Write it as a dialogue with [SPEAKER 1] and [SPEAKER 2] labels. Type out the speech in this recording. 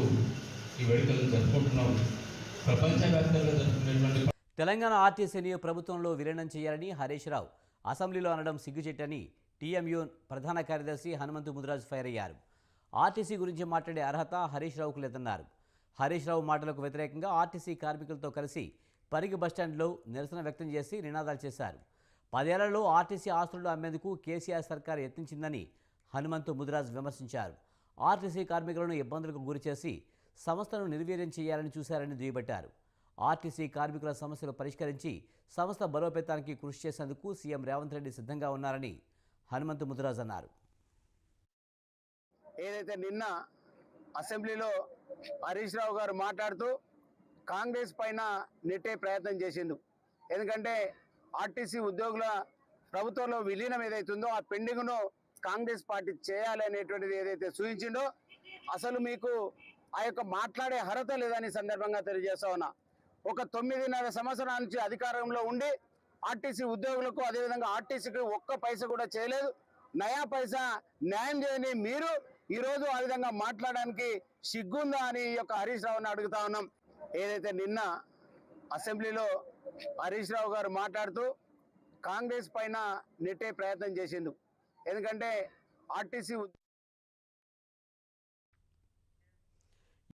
[SPEAKER 1] ఈ వేడుకలను జరుపుకుంటున్నాం. ప్రపంచవ్యాప్తంగా జరుపుకునేటువంటి
[SPEAKER 2] తెలంగాణ ఆర్టీసీని ప్రభుత్వంలో విలీనం చేయాలని హరీష్ రావు అసెంబ్లీలో అనడం సిగ్గుచేటని టీఎంయూ ప్రధాన కార్యదర్శి హనుమంతు ముదిరాజ్ ఫైర్ అయ్యారు. ఆర్టీసీ గురించి మాట్లాడే అర్హత హరీష్ రావుకు లేదన్నారు. హరీష్ రావు మాటలకు వ్యతిరేకంగా ఆర్టీసీ కార్మికులతో కలిసి పరిగి బస్టాండ్లో నిరసన వ్యక్తం చేసి నినాదాలు చేశారు. 10 ఏళ్లలో ఆర్టీసీ ఆస్తులను అమ్మేందుకు కేసీఆర్ సర్కార్ యత్నించిందని హనుమంతు ముదిరాజ్ విమర్శించారు. ఆర్టీసీ కార్మికులను ఇబ్బందులకు గురిచేసి సంస్థను నిర్వీర్యం చేయాలని చూశారని దుయ్యబట్టారు. ఆర్టీసీ కార్మికుల సమస్యలు పరిష్కరించి సంస్థ బలోపేతానికి కృషి చేసేందుకు సీఎం రేవంత్ రెడ్డి సిద్ధంగా ఉన్నారని హనుమంతు ముదిరాజ్ అన్నారు.
[SPEAKER 3] ఏదైతే నిన్న అసెంబ్లీలో హరీష్ రావు గారు మాట్లాడుతూ కాంగ్రెస్ పైన నెట్టే ప్రయత్నం చేసిండు. ఎందుకంటే ఆర్టీసీ ఉద్యోగుల ప్రభుత్వంలో విలీనం ఏదైతుందో ఆ పెండింగ్ను కాంగ్రెస్ పార్టీ చేయాలి అనేటువంటిది ఏదైతే సూచించిండో అసలు మీకు ఆ యొక్క మాట్లాడే అర్హత లేదని సందర్భంగా తెలియజేస్తా ఉన్నా. ఒక 9.5 సంవత్సరాల నుంచి అధికారంలో ఉండి ఆర్టీసీ ఉద్యోగులకు అదేవిధంగా ఆర్టీసీకి ఒక్క పైసా కూడా చేయలేదు. నయా పైసా న్యాయం చేయని మీరు ఈరోజు ఆ విధంగా మాట్లాడడానికి సిగ్గుందా అని ఈ యొక్క హరీష్ రావుని అడుగుతా ఉన్నాం. ఏదైతే నిన్న అసెంబ్లీలో హరీష్ రావు గారు మాట్లాడుతూ కాంగ్రెస్ పైన నెట్టే ప్రయత్నం చేసిండు. ఎందుకంటే ఆర్టీసీ